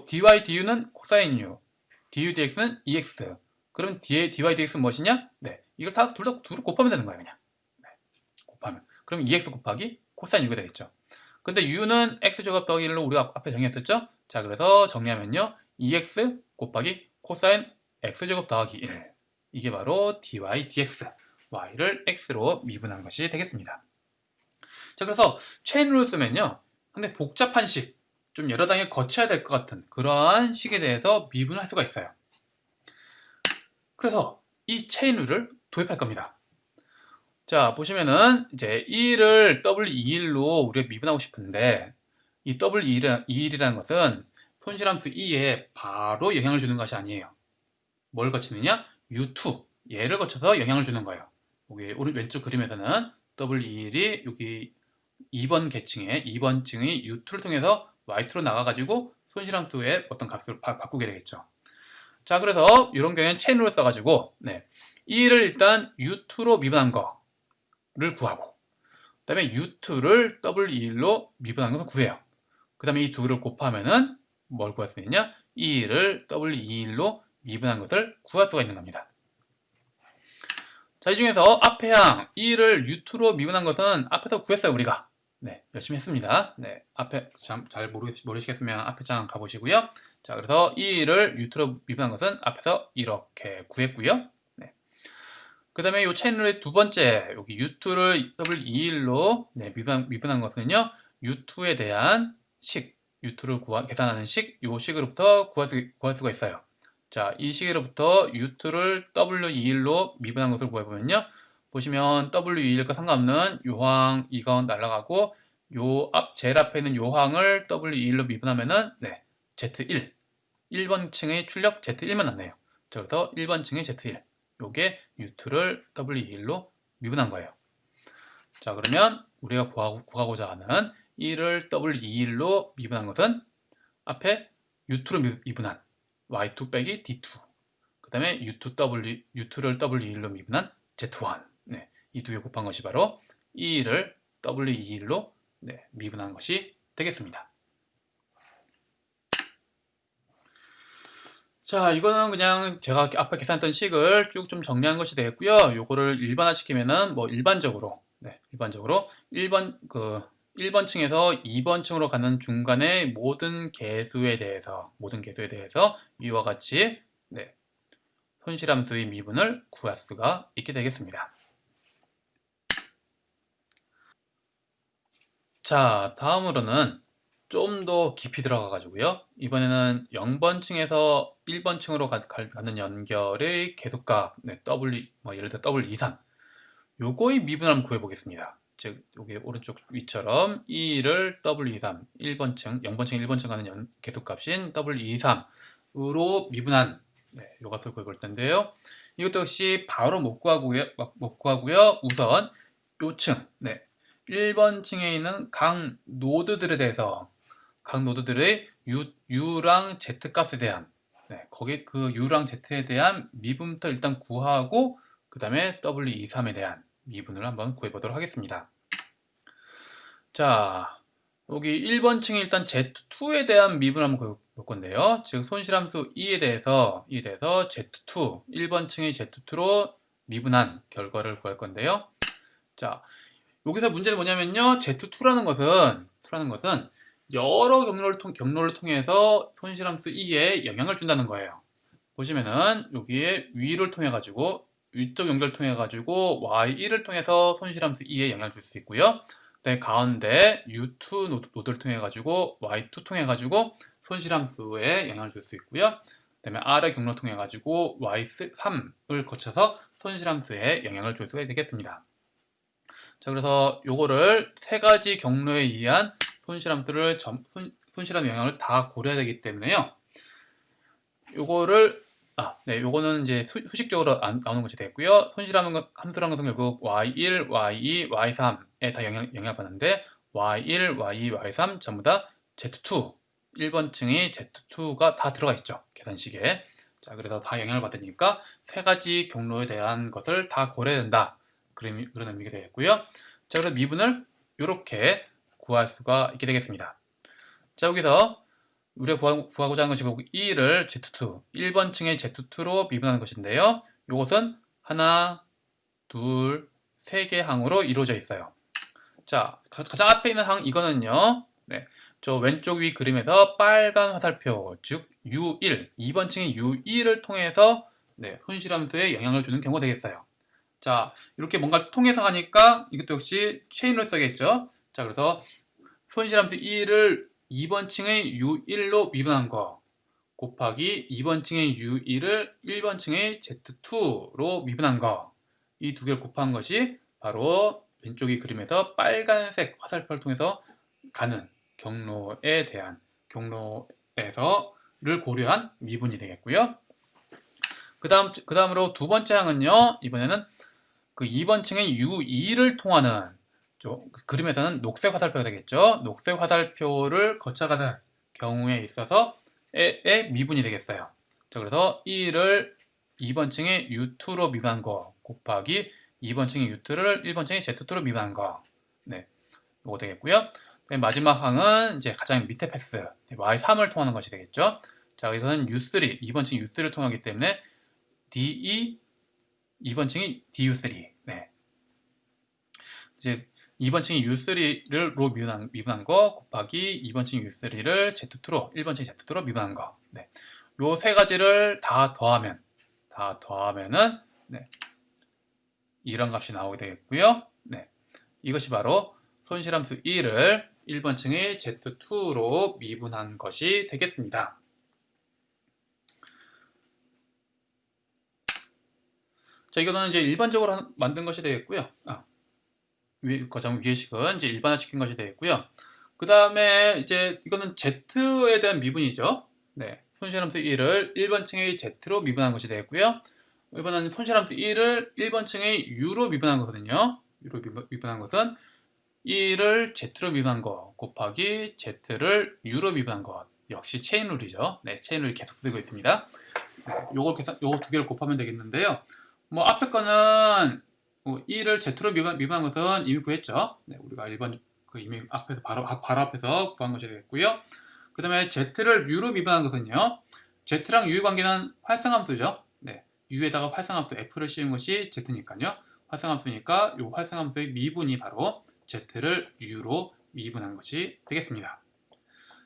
dy, du는 코사인 u, du, dx는 2x. 그럼 dy, dx는 무엇이냐? 네, 이걸 다 둘을 곱하면 되는 거예요, 그냥. 네, 곱하면. 그럼 2x 곱하기 코사인 u가 되겠죠. 근데 u는 x제곱 더하기 1로 우리가 앞에 정의했었죠? 자, 그래서 정리하면요. 2x 곱하기 코사인 x제곱 더하기 1. 이게 바로 dy, dx. y를 x로 미분한 것이 되겠습니다. 자, 그래서 체인룰을 쓰면요. 상당히 복잡한 식, 좀 여러 단계 거쳐야 될 것 같은 그러한 식에 대해서 미분할 수가 있어요. 그래서 이 체인룰을 도입할 겁니다. 자, 보시면은 이제 1을 W21로 우리가 미분하고 싶은데 이 W21이라는 것은 손실함수 2에 바로 영향을 주는 것이 아니에요. 뭘 거치느냐? U2, 얘를 거쳐서 영향을 주는 거예요. 여기 오른 왼쪽 그림에서는 W21이 여기 2번 계층에 2번 층이 U2를 통해서 Y2로 나가가지고 손실함수의 어떤 값을 바꾸게 되겠죠. 자, 그래서 이런 경우에는 체인룰을 써가지고 1을 일단 U2로 미분한 거를 구하고 그 다음에 U2를 W21로 미분한 것을 구해요. 그 다음에 이 둘을 곱하면은 뭘 구할 수 있냐? 2를 W21로 미분한 것을 구할 수가 있는 겁니다. 자, 이 중에서 앞에 항 2를 U2로 미분한 것은 앞에서 구했어요, 우리가. 네, 열심히 했습니다. 네, 앞에 잘 모르시겠으면 앞에 장 가보시고요. 자, 그래서 2를 U2로 미분한 것은 앞에서 이렇게 구했고요. 네. 그 다음에 이 체인룰의 두 번째, 여기 U2를 W21로 미분한 것은요, U2에 대한 식, U2를 계산하는 식, 이 식으로부터 구할 수가 있어요. 자, 이 식으로부터 U2를 W21로 미분한 것을 구해보면요. 보시면 W21과 상관없는 요항 이건 날아가고 제일 앞에 있는 요항을 W21로 미분하면은 Z1 1번 층의 출력 Z1만 남네요. 자, 그래서 1번 층의 Z1 요게 U2를 W21로 미분한 거예요. 자, 그러면 우리가 구하고자 하는 1을 W21로 미분한 것은 앞에 U2로 미분한 Y2 빼기 D2 그 다음에 U2를 W21로 미분한 Z1 이 두 개 곱한 것이 바로 2를 W21로 미분한 것이 되겠습니다. 자, 이거는 그냥 제가 앞에 계산했던 식을 쭉 좀 정리한 것이 되겠고요. 요거를 일반화시키면은 일반적으로 1번 층에서 2번 층으로 가는 중간의 모든 개수에 대해서 이와 같이 손실함수의 미분을 구할 수가 있게 되겠습니다. 자, 다음으로는 좀 더 깊이 들어가 가지고요. 이번에는 0번 층에서 1번 층으로 가는 연결의 계속값, 예를 들어 W23 요거의 미분을 한번 구해보겠습니다. 즉 여기 오른쪽 위처럼 2를 W23 1번 층, 0번 층, 1번 층 가는 계속값인 W23으로 미분한 요것을 구해볼 텐데요. 이것도 역시 바로 못 구하고요. 우선 요 층, 1번 층에 있는 각 노드들에 대해서 각 노드들의 U랑 Z 값에 대한 거기 그 U랑 Z에 대한 미분부터 일단 구하고 그 다음에 W23에 대한 미분을 한번 구해보도록 하겠습니다. 자, 여기 1번 층에 일단 Z2에 대한 미분을 한번 구해볼 건데요. 즉 손실함수 2에 대해서 Z2, 1번 층의 Z2로 미분한 결과를 구할 건데요. 자, 여기서 문제는 뭐냐면요. Z2라는 것은 여러 경로를 통해서 손실함수 2에 영향을 준다는 거예요. 보시면은 여기에 위를 통해 가지고 위쪽 연결 통해 가지고 Y1을 통해서 손실함수 2에 영향을 줄 수 있고요. 그다음에 가운데 U2 노드를 통해 가지고 Y2 통해 가지고 손실함수에 영향을 줄 수 있고요. 그다음에 R의 경로를 통해 가지고 Y3을 거쳐서 손실함수에 영향을 줄 수가 되겠습니다. 자, 그래서 요거를 세 가지 경로에 의한 손실함수를 손실함수 영향을 다 고려해야 되기 때문에요. 요거를 요거는 이제 수식적으로 나오는 것이 되겠고요. 손실함수라는 것은 결국 y1, y2, y3에 다 영향을 받는데 y1, y2, y3 전부 다 Z2 1번 층이 Z2가 다 들어가 있죠. 계산식에. 자, 그래서 다 영향을 받으니까 세 가지 경로에 대한 것을 다 고려해야 된다. 그런 의미가 되겠고요. 자, 그래서 미분을 이렇게 구할 수가 있게 되겠습니다. 자, 여기서 우리가 구하고자 하는 것이 2를 Z2, 1번 층의 Z2로 미분하는 것인데요. 이것은 하나, 둘, 세 개 항으로 이루어져 있어요. 자, 가장 앞에 있는 항 이거는요. 네, 저 왼쪽 위 그림에서 빨간 화살표, 즉 U1, 2번 층의 U1을 통해서 손실함수에 영향을 주는 경우가 되겠어요. 자, 이렇게 뭔가 통해서 하니까 이것도 역시 체인으로 써야겠죠. 자, 그래서 손실함수 1을 2번 층의 U1로 미분한 거 곱하기 2번 층의 U1을 1번 층의 Z2로 미분한 거, 이 두 개를 곱한 것이 바로 왼쪽이 그림에서 빨간색 화살표를 통해서 가는 경로에 대한 경로에서를 고려한 미분이 되겠고요. 그 다음으로 두 번째 항은요, 이번에는 그 2번 층의 U2를 통하는 그림에서는 녹색 화살표가 되겠죠. 녹색 화살표를 거쳐가는 경우에 있어서 의 미분이 되겠어요. 자, 그래서 1을 2번 층의 U2로 미분한 거 곱하기 2번 층의 U2를 1번 층의 Z2로 미분한 거. 네, 이거 되겠고요. 마지막 항은 이제 가장 밑에 패스 Y3을 통하는 것이 되겠죠. 자, 여기서는 U3, 2번 층 U3를 통하기 때문에 DE 2번 층이 DU3. 네. 즉 2번 층이 U3로 미분한 거 곱하기 2번 층 U3를 Z2로 1번 층 Z2로 미분한 거. 네. 요 세 가지를 다 더하면은 이런 값이 나오게 되겠고요. 네. 이것이 바로 손실함수 1을 1번 층의 Z2로 미분한 것이 되겠습니다. 자, 이거는 이제 일반적으로 만든 것이 되겠고요. 가장 위의 식은 이제 일반화시킨 것이 되겠고요. 그 다음에 이제 이거는 Z에 대한 미분이죠. 네. 손실함수 1을 1번 층의 Z로 미분한 것이 되겠고요. 이번에는 손실함수 1을 1번 층의 U로 미분한 거거든요. U로 미분한 것은 1을 Z로 미분한 거 곱하기 Z를 U로 미분한 것. 역시 체인룰이죠. 네, 체인룰이 계속 쓰고 있습니다. 요거 두 개를 곱하면 되겠는데요. 뭐 앞에 거는 1을 Z로 미분한 것은 이미 구했죠. 네, 우리가 1번 이미 앞에서 바로 앞에서 구한 것이 되겠고요. 그 다음에 Z를 U로 미분한 것은요. Z랑 U 관계는 활성함수죠. 네, U에다가 활성함수 F를 씌운 것이 Z니까요. 활성함수니까 이 활성함수의 미분이 바로 Z를 U로 미분한 것이 되겠습니다.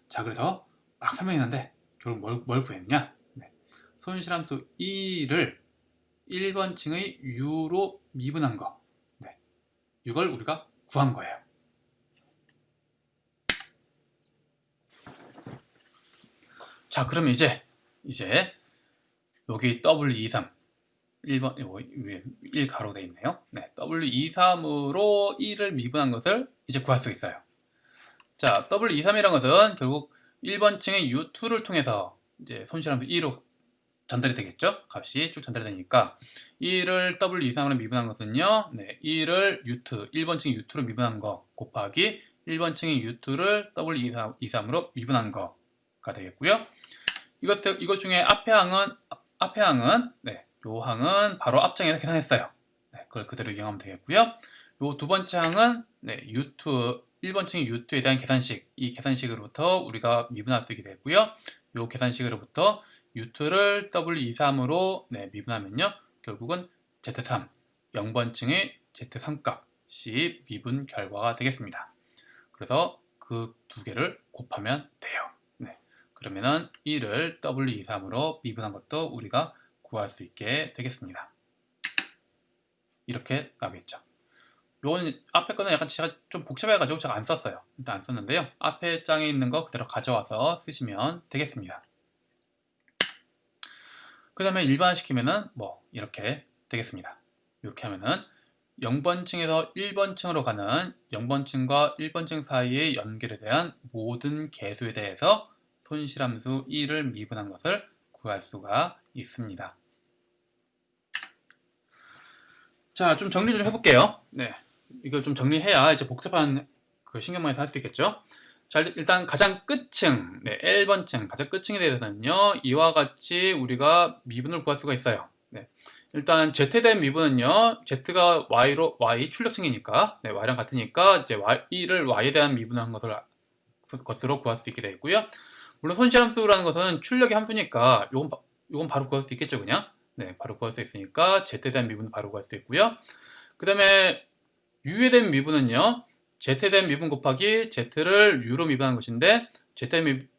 자, 그래서 막 설명했는데 결국 뭘 구했냐? 네, 손실함수 2를 1번 층의 U로 미분한 거. 네, 이걸 우리가 구한 거예요. 자, 그러면 이제 여기 W23 1번 위에 1 가로 되어 있네요. 네, W23으로 1을 미분한 것을 이제 구할 수 있어요. 자, W23이라는 것은 결국 1번 층의 U2를 통해서 이제 손실함수 2로 전달이 되겠죠? 값이 쭉 전달이 되니까 1을 W23으로 미분한 것은요. 네, 1을 U2, 1번 층의 U2로 미분한 거 곱하기 1번 층의 U2를 W23으로 미분한 거가 되겠고요. 이것 중에 앞에 항은 네, 요 항은 바로 앞장에서 계산했어요. 네, 그걸 그대로 이용하면 되겠고요. 요 두 번째 항은 U2, 1번 층의 U2에 대한 계산식, 이 계산식으로부터 우리가 미분할 수 있게 되고요. 요 계산식으로부터 U2를 W23으로 미분하면요. 결국은 Z3, 0번층의 Z3 값이 미분 결과가 되겠습니다. 그래서 그 두 개를 곱하면 돼요. 네. 그러면은 1을 W23으로 미분한 것도 우리가 구할 수 있게 되겠습니다. 이렇게 나오겠죠. 요건 앞에 거는 약간 제가 좀 복잡해가지고 제가 안 썼어요. 일단 안 썼는데요. 앞에 장에 있는 거 그대로 가져와서 쓰시면 되겠습니다. 그 다음에 일반화시키면은 뭐 이렇게 되겠습니다. 이렇게 하면은 0번층에서 1번층으로 가는 0번층과 1번층 사이의 연결에 대한 모든 개수에 대해서 손실함수 1을 미분한 것을 구할 수가 있습니다. 자, 좀 정리 좀 해볼게요. 네, 이걸 좀 정리해야 이제 복잡한 그 신경망에서 할 수 있겠죠. 자, 일단 가장 끝층, 네, 1번층, 가장 끝층에 대해서는요, 이와 같이 우리가 미분을 구할 수가 있어요. 네, 일단 Z에 대한 미분은요, Z가 Y로, Y 출력층이니까, 네, Y랑 같으니까, 이제 Y를 Y에 대한 미분한 것으로 구할 수 있게 되어 있고요. 물론 손실함수라는 것은 출력의 함수니까, 요건 바로 구할 수 있겠죠, 그냥? 네, 바로 구할 수 있으니까, Z에 대한 미분은 바로 구할 수 있고요. 그 다음에, U에 대한 미분은요, Z에 대한 미분 곱하기 Z를 U로 미분한 것인데, Z에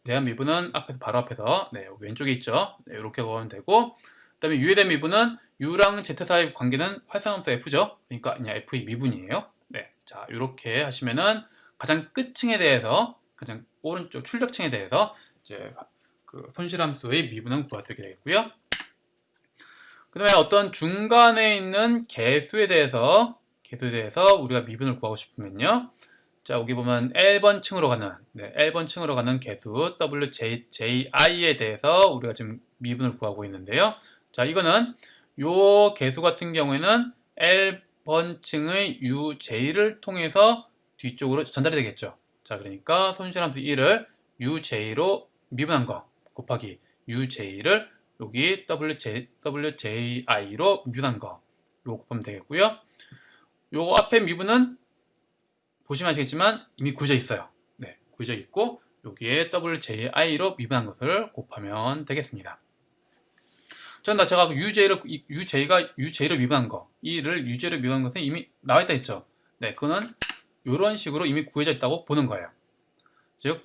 대한 미분은 바로 앞에서, 네, 왼쪽에 있죠. 네, 이렇게 구하면 되고, 그 다음에 U에 대한 미분은 U랑 Z 사이의 관계는 활성함수 F죠. 그러니까 그냥 F의 미분이에요. 네, 자, 이렇게 하시면은 가장 끝층에 대해서, 가장 오른쪽 출력층에 대해서 이제 그 손실함수의 미분은 구할 수 있게 되겠고요. 그 다음에 어떤 중간에 있는 개수에 대해서 우리가 미분을 구하고 싶으면요. 자, 여기 보면 L번층으로 가는, 네, L번층으로 가는 개수 WJI에 대해서 우리가 지금 미분을 구하고 있는데요. 자, 이거는 요 개수 같은 경우에는 L번층의 UJ를 통해서 뒤쪽으로 전달이 되겠죠. 자, 그러니까 손실함수 1을 UJ로 미분한 거 곱하기 UJ를 여기 WJI로 미분한 거 요거 곱하면 되겠고요. 요거 앞에 미분은 보시면 아시겠지만 이미 구해져 있어요. 네, 구해져 있고 여기에 WJI로 미분한 것을 곱하면 되겠습니다. 제가 UJ로 미분한 거, 이를 UJ로 미분한 것은 이미 나와 있다 했죠. 네, 그거는 이런 식으로 이미 구해져 있다고 보는 거예요. 즉,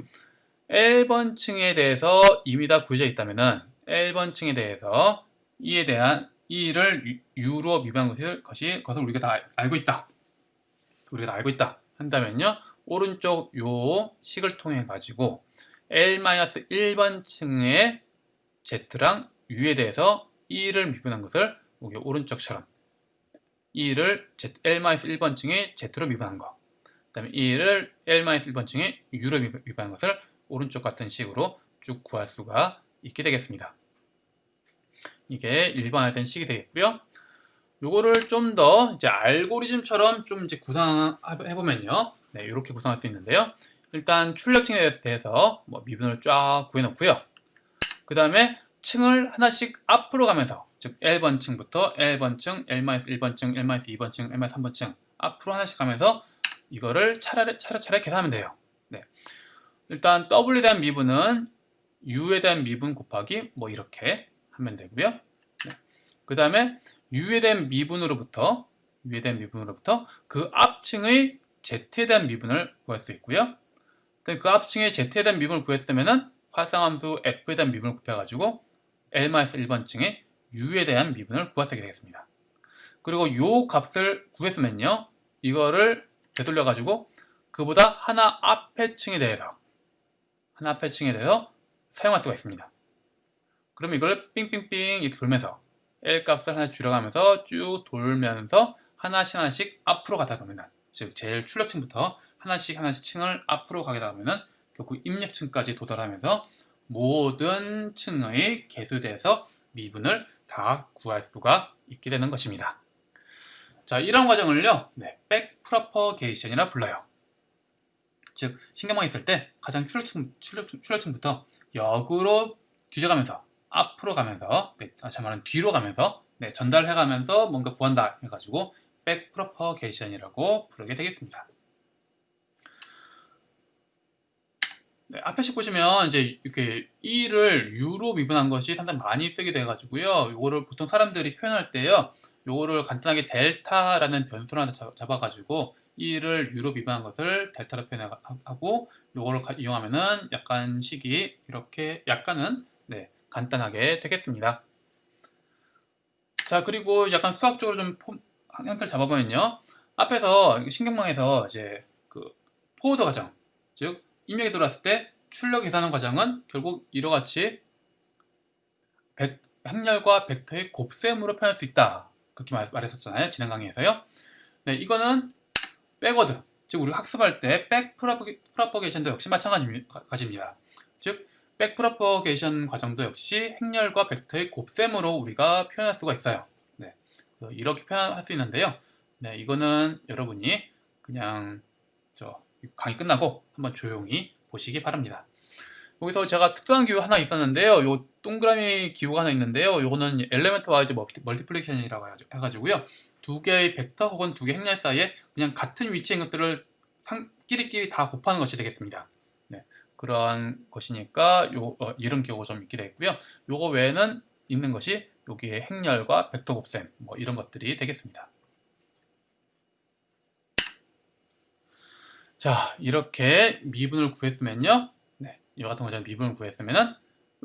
L번층에 대해서 이미 다 구해져 있다면은 L번층에 대해서 이에 대한 이를 U로 미분한 것을 우리가 다 알고 있다. 한다면요. 오른쪽 요 식을 통해 가지고 L-1번층의 Z랑 U에 대해서 2를 미분한 것을 여기 오른쪽처럼 2를 L-1번층의 Z로 미분한 거, 그 다음에 2를 L-1번층의 U로 미분한 것을 오른쪽 같은 식으로 쭉 구할 수가 있게 되겠습니다. 이게 일반화된 식이 되겠고요. 요거를 좀 더 이제 알고리즘처럼 좀 이제 구성해보면요. 네, 이렇게 구성할 수 있는데요. 일단 출력층에 대해서 뭐 미분을 쫙 구해놓고요. 그 다음에 층을 하나씩 앞으로 가면서, 즉 L번층부터 L번층, L-1번층, L-2번층, L-3번층 앞으로 하나씩 가면서 이거를 차례차례 계산하면 돼요. 네. 일단 W에 대한 미분은 U에 대한 미분 곱하기 뭐 이렇게 하면 되고요. 네. 그 다음에 U에 대한 미분으로부터 그 앞층의 Z에 대한 미분을 구할 수 있고요. 그 앞층의 Z에 대한 미분을 구했으면은 활성함수 F에 대한 미분을 곱해가지고 L-1번층의 U에 대한 미분을 구할 수 있게 되겠습니다. 그리고 요 값을 구했으면요. 이거를 되돌려가지고 그보다 하나 앞에 층에 대해서 사용할 수가 있습니다. 그럼 이걸 삥삥삥 이렇게 돌면서 L 값을 하나씩 줄여가면서 쭉 돌면서 하나씩 앞으로 가다 보면, 즉 제일 출력층부터 하나씩 층을 앞으로 가다 보면 결국 입력층까지 도달하면서 모든 층의 개수에 대해서 미분을 다 구할 수가 있게 되는 것입니다. 자, 이런 과정을요, 네, 백프로퍼게이션이라 불러요. 즉 신경망이 있을 때 가장 출력층부터 역으로 뒤져가면서 앞으로 가면서, 네, 다시 말하면 뒤로 가면서, 네, 전달해가면서 뭔가 구한다 해가지고 백프로퍼게이션이라고 부르게 되겠습니다. 네, 앞에 식 보시면 이제 이렇게 E를 U로 미분한 것이 상당히 많이 쓰게 돼가지고요. 요거를 보통 사람들이 표현할 때요, 요거를 간단하게 델타라는 변수를 하나 잡아가지고 E를 U로 미분한 것을 델타로 표현하고 요거를 이용하면은 약간 식이 이렇게 약간은, 네, 간단하게 되겠습니다. 자, 그리고 약간 수학적으로 좀 형태를 잡아보면요, 앞에서 신경망에서 이제 그 포워드 과정, 즉 입력이 들어왔을 때 출력 계산하는 과정은 결국 이와 같이 행렬과 벡터의 곱셈으로 표현할 수 있다. 그렇게 말했었잖아요. 지난 강의에서요. 네, 이거는 백워드, 즉 우리가 학습할 때 백 프로퍼게이션도 역시 마찬가지입니다. 즉 백 프로퍼게이션 과정도 역시 행렬과 벡터의 곱셈으로 우리가 표현할 수가 있어요. 네, 이렇게 표현할 수 있는데요. 네, 이거는 여러분이 그냥 강의 끝나고 한번 조용히 보시기 바랍니다. 여기서 제가 특수한 기호 하나 있었는데요. 요 동그라미 기호가 하나 있는데요. 요거는 엘리멘트 와이즈 멀티플리케이션이라고 해가지고요. 두 개의 벡터 혹은 두 개의 행렬 사이에 그냥 같은 위치의 것들을 끼리끼리 다 곱하는 것이 되겠습니다. 네, 그러한 것이니까 이런 기호가 좀 있게 되겠고요. 요거 외에는 있는 것이 여기에 행렬과 벡터 곱셈 뭐 이런 것들이 되겠습니다. 자, 이렇게 미분을 구했으면요. 네, 이와 같은 것처럼 미분을 구했으면은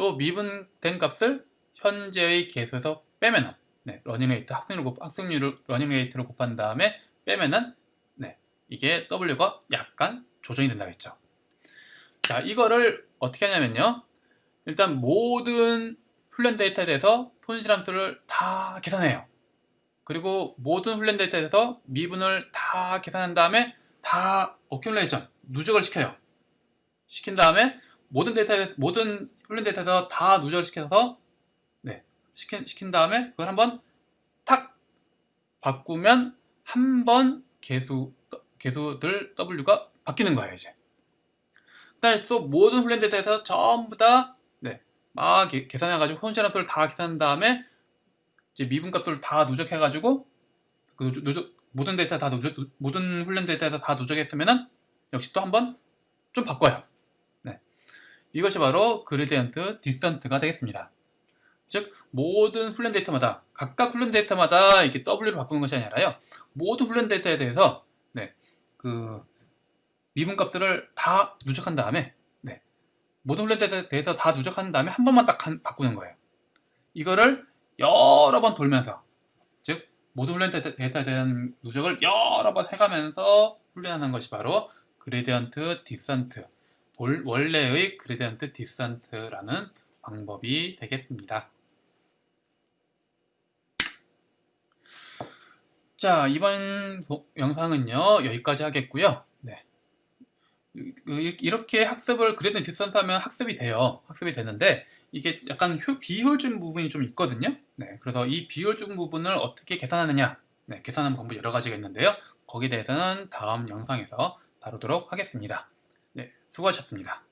요 미분된 값을 현재의 계수에서 빼면은 네, 러닝레이트 학습률을 러닝레이트를 곱한 다음에 빼면은 네, 이게 W가 약간 조정이 된다겠죠. 자, 이거를 어떻게 하냐면요. 일단 모든 훈련 데이터에 대해서 손실함수를 다 계산해요. 그리고 모든 훈련 데이터에 대해서 미분을 다 계산한 다음에 다 어큐뮬레이션, 누적을 시켜요. 시킨 다음에 모든 훈련 데이터에서 다 누적을 시켜서 네, 시킨 다음에 그걸 한번 탁 바꾸면 한 번 계수들 W가 바뀌는 거예요, 이제. 다시 또 모든 훈련 데이터에서 전부 다 네, 막 계산해가지고 손실함수를 다 계산한 다음에 이제 미분값들을 다 누적해가지고 그 모든 훈련 데이터에서 다 누적했으면은 역시 또 한번 좀 바꿔요. 네. 이것이 바로 그레디언트 디센트가 되겠습니다. 즉 모든 훈련 데이터마다 각각 훈련 데이터마다 이렇게 W로 바꾸는 것이 아니라요. 모든 훈련 데이터에 대해서 네, 그 미분값들을 다 누적한 다음에 네, 모든 훈련 데이터에 대해서 다 누적한 다음에 한 번만 딱 바꾸는 거예요. 이거를 여러 번 돌면서 즉 모든 훈련 데이터에 대한 누적을 여러 번 해가면서 훈련하는 것이 바로 그레디언트 디센트, 원래의 그레디언트 디센트라는 방법이 되겠습니다. 자, 이번 영상은요 여기까지 하겠고요. 네. 이렇게 학습을 그레디언트 디센트 하면 학습이 되는데 이게 약간 비효율적인 부분이 좀 있거든요. 네, 그래서 이 비효율적인 부분을 어떻게 계산하느냐, 네, 계산하는 방법이 여러 가지가 있는데요. 거기에 대해서는 다음 영상에서 다루도록 하겠습니다. 네, 수고하셨습니다.